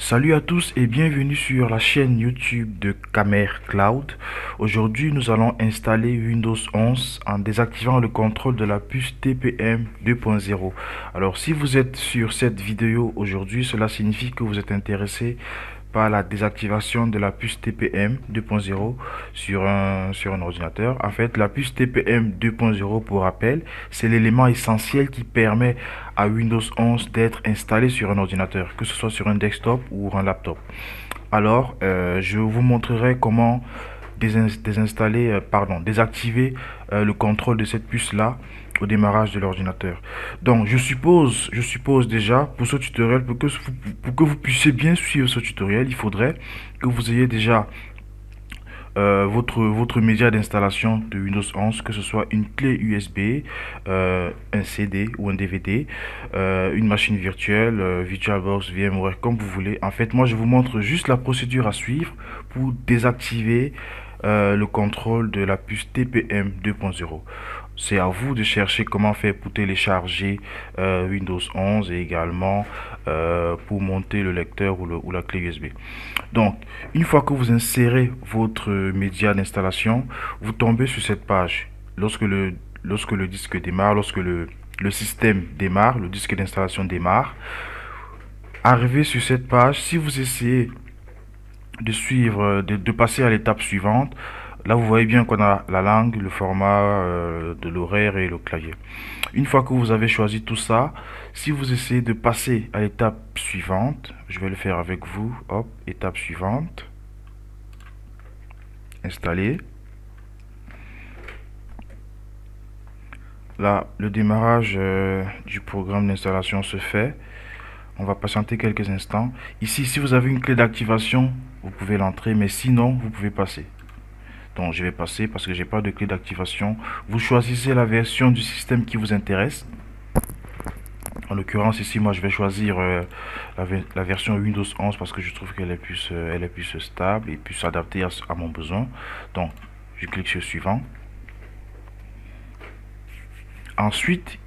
Salut à tous et bienvenue sur la chaîne YouTube de Camer Cloud. Aujourd'hui, nous allons installer Windows 11 en désactivant le contrôle de la puce TPM 2.0. Alors, si vous êtes sur cette vidéo aujourd'hui, cela signifie que vous êtes intéressé par la désactivation de la puce TPM 2.0 sur un ordinateur. En fait, la puce TPM 2.0, pour rappel, c'est l'élément essentiel qui permet à Windows 11 d'être installé sur un ordinateur, que ce soit sur un desktop ou un laptop. Alors, je vous montrerai comment désactiver le contrôle de cette puce-là au démarrage de l'ordinateur. Donc, je suppose déjà, pour ce tutoriel, pour que vous puissiez bien suivre ce tutoriel, il faudrait que vous ayez déjà votre média d'installation de Windows 11, que ce soit une clé USB, un CD ou un DVD, une machine virtuelle, VirtualBox, VMware, comme vous voulez. En fait, moi, je vous montre juste la procédure à suivre pour désactiver le contrôle de la puce TPM 2.0. C'est à vous de chercher comment faire pour télécharger Windows 11 et également pour monter le lecteur ou la clé USB. Donc, une fois que vous insérez votre média d'installation, vous tombez sur cette page. Lorsque le disque démarre, lorsque le système démarre, le disque d'installation démarre, arrivé sur cette page, si vous essayez de suivre, de passer à l'étape suivante, là vous voyez bien qu'on a la langue, le format de l'horaire et le clavier. Une fois que vous avez choisi tout ça, si vous essayez de passer à l'étape suivante, je vais le faire avec vous. Hop, étape suivante. Installer. Là, le démarrage du programme d'installation se fait. On va patienter quelques instants. Ici, si vous avez une clé d'activation, vous pouvez l'entrer, mais sinon, vous pouvez passer. Donc, je vais passer parce que j'ai pas de clé d'activation. Vous choisissez la version du système qui vous intéresse. En l'occurrence, ici, moi, je vais choisir la version Windows 11 parce que je trouve qu'elle est plus stable et plus adaptée à mon besoin. Donc, je clique sur suivant. Ensuite,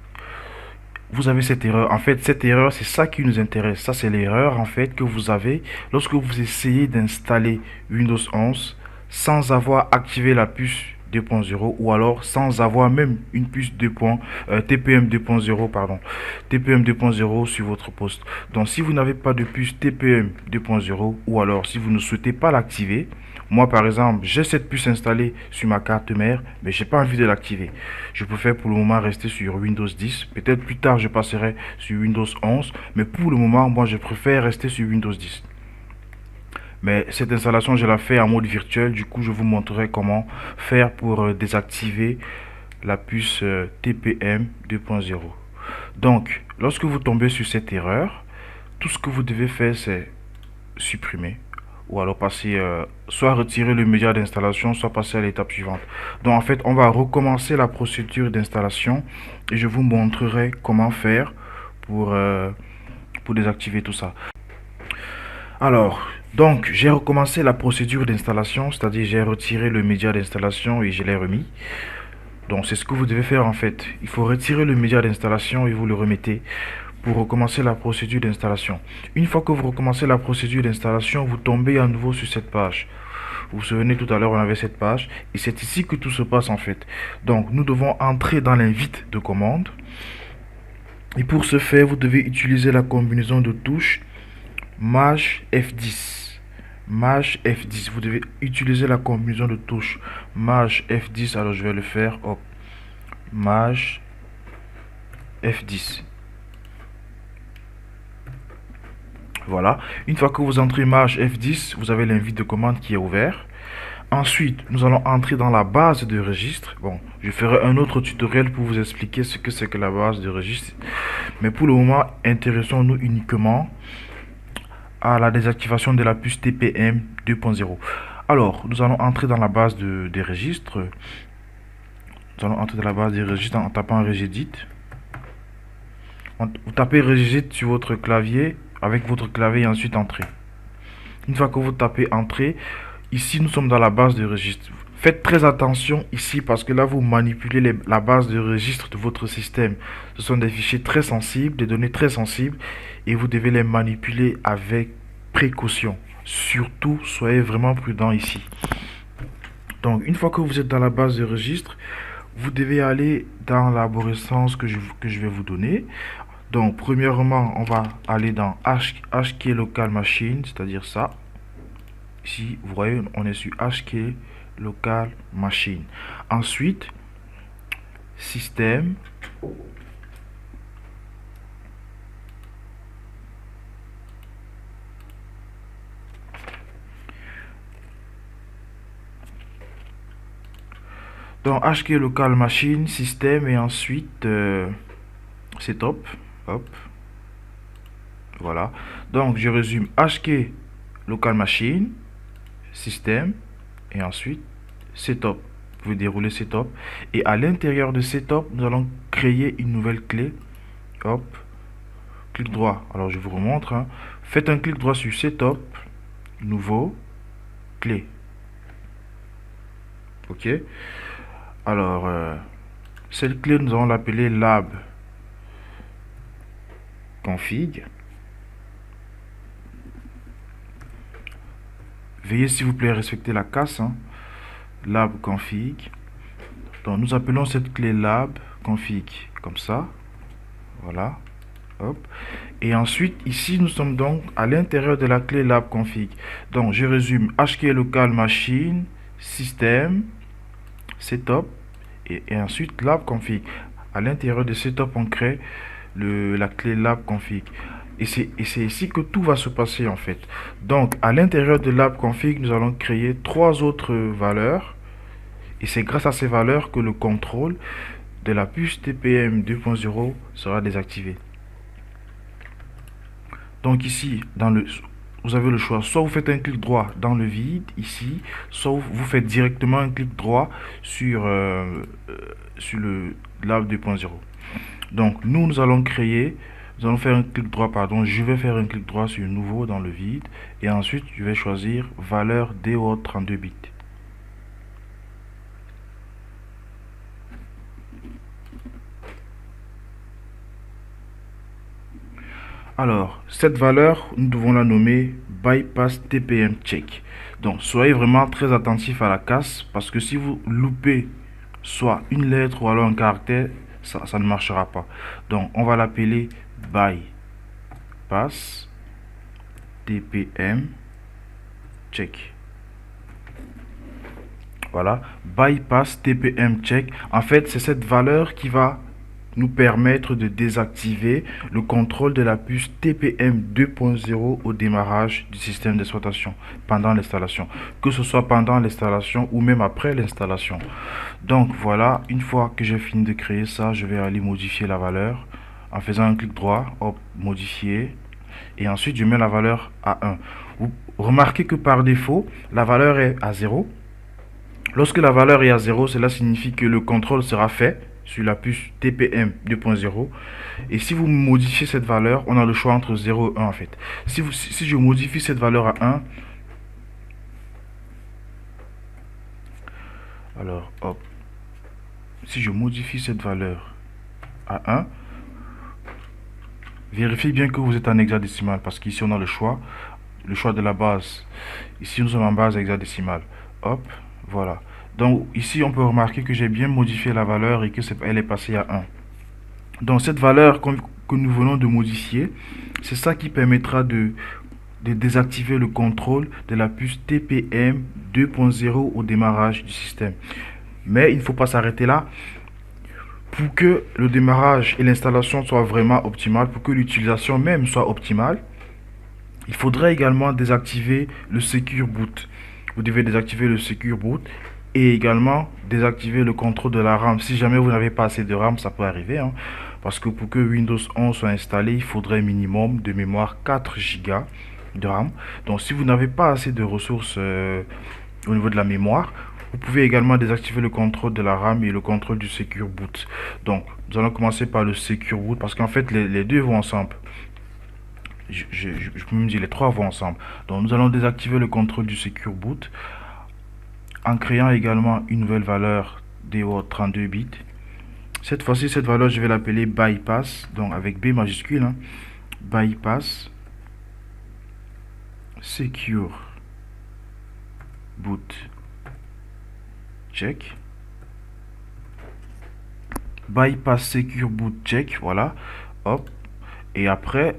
vous avez cette erreur. En fait, cette erreur, c'est ça qui nous intéresse. Ça, c'est l'erreur, en fait, que vous avez lorsque vous essayez d'installer Windows 11 sans avoir activé la puce 2.0 ou alors sans avoir même une puce TPM 2.0, pardon, TPM 2.0 sur votre poste. Donc, si vous n'avez pas de puce TPM 2.0 ou alors si vous ne souhaitez pas l'activer, moi par exemple, j'ai cette puce installée sur ma carte mère, mais j'ai pas envie de l'activer. Je préfère pour le moment rester sur Windows 10. Peut-être plus tard, je passerai sur Windows 11, mais pour le moment, moi, je préfère rester sur Windows 10. Mais cette installation, je la fais en mode virtuel. Du coup, je vous montrerai comment faire pour désactiver la puce TPM 2.0. Donc, lorsque vous tombez sur cette erreur, tout ce que vous devez faire, c'est supprimer. Ou alors passer, soit retirer le média d'installation, soit passer à l'étape suivante. Donc, en fait, on va recommencer la procédure d'installation et je vous montrerai comment faire pour désactiver tout ça. Alors, donc, j'ai recommencé la procédure d'installation, c'est-à-dire j'ai retiré le média d'installation et je l'ai remis. Donc, c'est ce que vous devez faire en fait. Il faut retirer le média d'installation et vous le remettez pour recommencer la procédure d'installation. Une fois que vous recommencez la procédure d'installation, vous tombez à nouveau sur cette page. Vous vous souvenez, tout à l'heure, on avait cette page et c'est ici que tout se passe en fait. Donc, nous devons entrer dans l'invite de commande. Et pour ce faire, vous devez utiliser la combinaison de touches Maj F10. Maj F10. Vous devez utiliser la combinaison de touches Maj F10. Alors je vais le faire. Hop. Maj F10. Voilà. Une fois que vous entrez Maj F10, vous avez l'invite de commande qui est ouvert. Ensuite, nous allons entrer dans la base de registre. Bon, je ferai un autre tutoriel pour vous expliquer ce que c'est que la base de registre. Mais pour le moment, intéressons-nous uniquement à la désactivation de la puce TPM 2.0. Alors, nous allons entrer dans la base des registres. Nous allons entrer dans la base des registres en tapant regedit. Vous tapez regedit sur votre clavier, avec votre clavier et ensuite entrer. Une fois que vous tapez entrée, ici nous sommes dans la base de registre. Faites très attention ici parce que là vous manipulez la base de registre de votre système. Ce sont des fichiers très sensibles, des données très sensibles et vous devez les manipuler avec précaution. Surtout, soyez vraiment prudent ici. Donc, une fois que vous êtes dans la base de registre, vous devez aller dans l'arborescence que je vais vous donner. Donc, premièrement, on va aller dans HK local machine, c'est-à-dire ça. Ici, vous voyez, on est sur HK local machine. Ensuite, système. Donc, HK local machine, système et ensuite setup. Hop. Voilà. Donc, je résume HK local machine, système et ensuite setup. Vous pouvez dérouler setup. Et à l'intérieur de setup, nous allons créer une nouvelle clé. Hop. Clic droit. Alors, je vous remontre. Hein. Faites un clic droit sur setup. Nouveau. Clé. OK. Alors, cette clé, nous allons l'appeler lab config. Veuillez s'il vous plaît respecter la casse. Hein. Lab config. Donc nous appelons cette clé lab config comme ça. Voilà. Hop. Et ensuite ici nous sommes donc à l'intérieur de la clé lab config. Donc je résume HK local machine système setup et ensuite lab config. À l'intérieur de setup on crée la clé lab config. Et c'est ici que tout va se passer en fait. Donc à l'intérieur de lab config, nous allons créer 3 autres valeurs. Et c'est grâce à ces valeurs que le contrôle de la puce TPM 2.0 sera désactivé. Donc ici, vous avez le choix. Soit vous faites un clic droit dans le vide, ici, soit vous faites directement un clic droit sur le lab 2.0. Donc nous allons faire un clic droit, pardon, je vais faire un clic droit sur nouveau dans le vide et ensuite je vais choisir valeur DO 32 bits. Alors, cette valeur, nous devons la nommer bypass TPM check. Donc, soyez vraiment très attentif à la casse parce que si vous loupez soit une lettre ou alors un caractère, ça ne marchera pas. Donc, on va l'appeler bypass TPM check. Voilà, bypass TPM check. En fait, c'est cette valeur qui va nous permettre de désactiver le contrôle de la puce TPM 2.0 au démarrage du système d'exploitation pendant l'installation, que ce soit pendant l'installation ou même après l'installation. Donc voilà, une fois que j'ai fini de créer ça, je vais aller modifier la valeur en faisant un clic droit, hop, modifier, et ensuite je mets la valeur à 1. Vous remarquez que par défaut, la valeur est à 0. Lorsque la valeur est à 0, cela signifie que le contrôle sera fait sur la puce TPM 2.0. Et si vous modifiez cette valeur, on a le choix entre 0 et 1 en fait. Si je modifie cette valeur à 1, alors hop, si je modifie cette valeur à 1, vérifiez bien que vous êtes en hexadécimal parce qu'ici on a le choix de la base. Ici nous sommes en base hexadécimale. Hop, voilà. Donc ici on peut remarquer que j'ai bien modifié la valeur et que elle est passée à 1. Donc cette valeur que nous venons de modifier, c'est ça qui permettra de désactiver le contrôle de la puce TPM 2.0 au démarrage du système. Mais il ne faut pas s'arrêter là. Pour que le démarrage et l'installation soient vraiment optimales, pour que l'utilisation même soit optimale, il faudrait également désactiver le Secure Boot. Vous devez désactiver le Secure Boot et également désactiver le contrôle de la RAM. Si jamais vous n'avez pas assez de RAM, ça peut arriver. Hein, parce que pour que Windows 11 soit installé, il faudrait minimum de mémoire 4 Go de RAM. Donc si vous n'avez pas assez de ressources au niveau de la mémoire, vous pouvez également désactiver le contrôle de la RAM et le contrôle du Secure Boot. Donc nous allons commencer par le Secure Boot parce qu'en fait les deux vont ensemble. Je peux même dire les trois vont ensemble. Donc nous allons désactiver le contrôle du Secure Boot en créant également une nouvelle valeur DO 32 bits. Cette fois-ci, cette valeur, je vais l'appeler bypass, donc avec B majuscule, hein, bypass Secure boot check. Bypass secure boot check, voilà. Hop. Et après,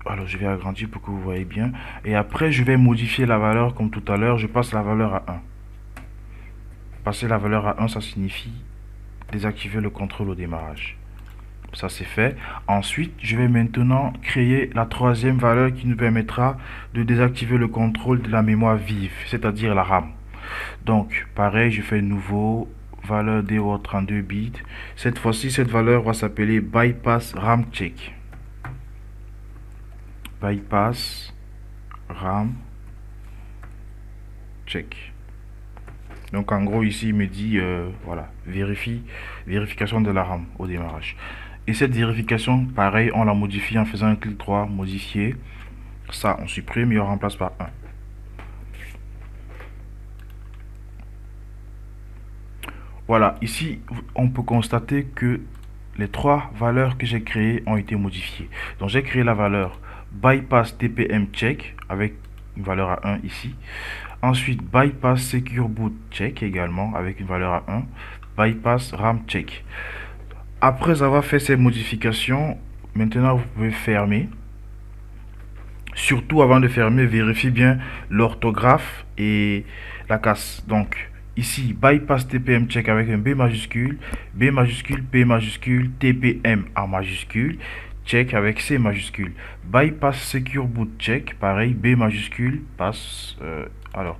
alors je vais agrandir pour que vous voyez bien. Et après, je vais modifier la valeur comme tout à l'heure. Je passe la valeur à 1. Passer la valeur à 1, ça signifie désactiver le contrôle au démarrage. Ça c'est fait. Ensuite, je vais maintenant créer la troisième valeur qui nous permettra de désactiver le contrôle de la mémoire vive, c'est-à-dire la RAM. Donc, pareil, je fais nouveau, valeur DO 32 bits. Cette fois-ci, cette valeur va s'appeler bypass RAM check. Bypass RAM check. Donc en gros ici il me dit voilà, vérification de la RAM au démarrage. Et cette vérification, pareil, on la modifie en faisant un clic droit, modifier. Ça on supprime et on remplace par 1. Voilà, ici on peut constater que les trois valeurs que j'ai créées ont été modifiées. Donc j'ai créé la valeur bypass TPM check avec une valeur à 1 ici. Ensuite, bypass secure boot check également avec une valeur à 1. Bypass RAM check. Après avoir fait ces modifications, maintenant vous pouvez fermer. Surtout avant de fermer, vérifiez bien l'orthographe et la casse. Donc ici, bypass TPM check avec un B majuscule, P majuscule, TPM A majuscule, check avec C majuscule. Bypass secure boot check, pareil, B majuscule, passe. Alors,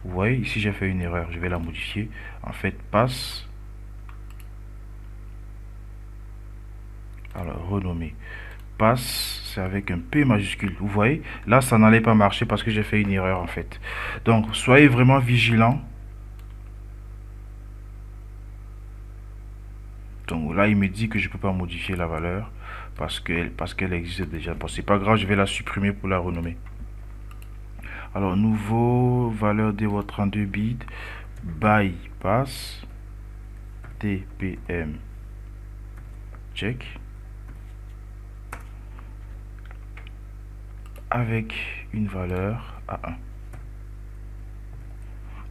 vous voyez, ici j'ai fait une erreur, je vais la modifier. En fait, passe. Alors, renommer. Passe, c'est avec un P majuscule. Vous voyez, là, ça n'allait pas marcher parce que j'ai fait une erreur en fait. Donc, soyez vraiment vigilant. Donc là, il me dit que je ne peux pas modifier la valeur parce qu'elle existe déjà. Bon, c'est pas grave, je vais la supprimer pour la renommer. Alors, nouveau, valeur de votre 32 bits, bypass, TPM, check, avec une valeur à 1.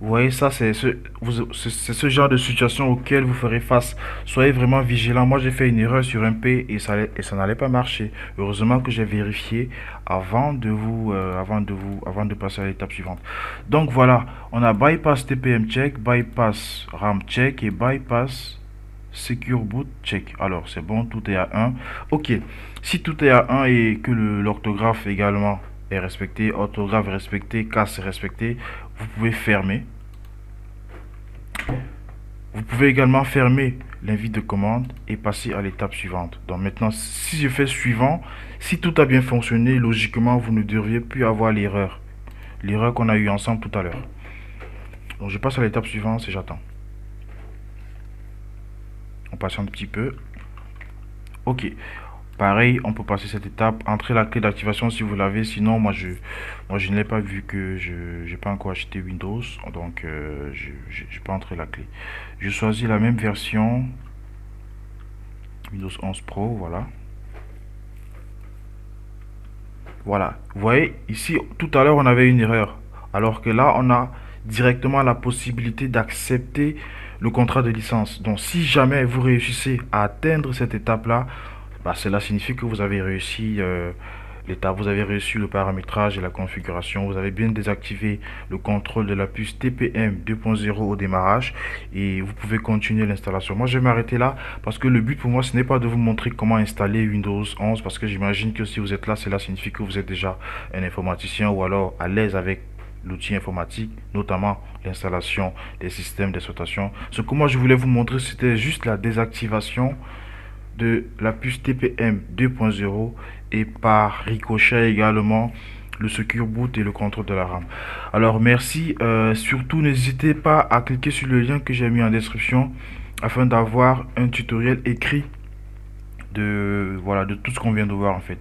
Vous voyez, ça, c'est ce genre de situation auquel vous ferez face. Soyez vraiment vigilant. Moi, j'ai fait une erreur sur un P et ça n'allait pas marcher. Heureusement que j'ai vérifié avant de passer à l'étape suivante. Donc voilà, on a bypass TPM check, bypass RAM check et bypass secure boot check. Alors, c'est bon, tout est à 1. Ok, si tout est à 1 et que l'orthographe également est respecté, orthographe est respecté, casse est respecté, vous pouvez fermer. Vous pouvez également fermer l'invite de commande et passer à l'étape suivante. Donc maintenant, si je fais suivant, si tout a bien fonctionné, logiquement, vous ne devriez plus avoir l'erreur. L'erreur qu'on a eue ensemble tout à l'heure. Donc je passe à l'étape suivante et j'attends. On patiente un petit peu. Ok. Pareil, on peut passer cette étape, entrer la clé d'activation si vous l'avez. Sinon, moi je ne l'ai pas vu que je n'ai pas encore acheté Windows, donc je n'ai pas entré la clé. Je choisis la même version, Windows 11 Pro, voilà. Voilà, vous voyez, ici, tout à l'heure, on avait une erreur. Alors que là, on a directement la possibilité d'accepter le contrat de licence. Donc, si jamais vous réussissez à atteindre cette étape-là, bah, cela signifie que vous avez réussi l'étape, vous avez réussi le paramétrage et la configuration, vous avez bien désactivé le contrôle de la puce TPM 2.0 au démarrage et vous pouvez continuer l'installation. Moi, je vais m'arrêter là parce que le but pour moi, ce n'est pas de vous montrer comment installer Windows 11 parce que j'imagine que si vous êtes là, cela signifie que vous êtes déjà un informaticien ou alors à l'aise avec l'outil informatique, notamment l'installation des systèmes d'exploitation. Ce que moi, je voulais vous montrer, c'était juste la désactivation de la puce TPM 2.0 et par ricochet également le secure boot et le contrôle de la RAM. Alors merci, surtout n'hésitez pas à cliquer sur le lien que j'ai mis en description afin d'avoir un tutoriel écrit de tout ce qu'on vient de voir en fait.